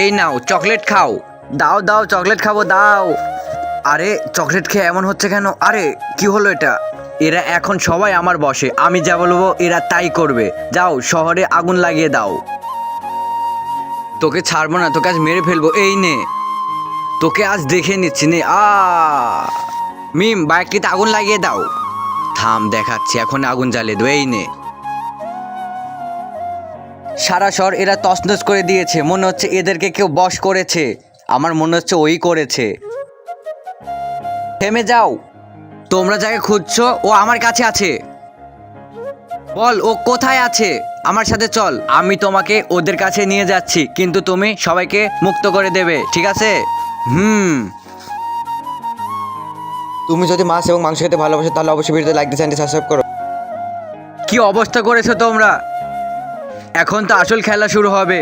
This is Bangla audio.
এই নাও চকলেট খাও। দাও দাও চকলেট খাবো দাও। আরে চকলেট খেয়ে এমন হচ্ছে কেন? আরে কি হলো এটা? এরা এখন সবাই আমার বসে, আমি যা বলবো এরা তাই করবে। যাও শহরে আগুন লাগিয়ে দাও। তোকে ছাড়বো না, তোকে আজ মেরে ফেলবো। এই নে, তোকে আজ দেখে নিচ্ছি নে। মিম বাইকটিতে আগুন লাগিয়ে দাও। থাম দেখাচ্ছি, এখন আগুন জ্বালিয়ে দেবো। এই নে। সারা শহর এরা তছনছ করে দিয়েছে, মনে হচ্ছে এদেরকে কেউ বশ করেছে। আমার মনে হচ্ছে ওই করেছে। থেমে যাও, তোমরা যাকে খুঁজছো ও আমার কাছে আছে। বল ও কোথায় আছে? আমার সাথে চল, আমি তোমাকে ওদের কাছে নিয়ে যাচ্ছি, কিন্তু তুমি সবাইকে মুক্ত করে দেবে, ঠিক আছে? তুমি যদি মাছ এবং মাংস খেতে ভালোবাসো তাহলে অবশ্যই ভিডিওতে লাইক দিয়ে চ্যানেলটি সাবস্ক্রাইব করো। কি অবস্থা করেছো তোমরা? এখন তো আসল খেলা শুরু হবে।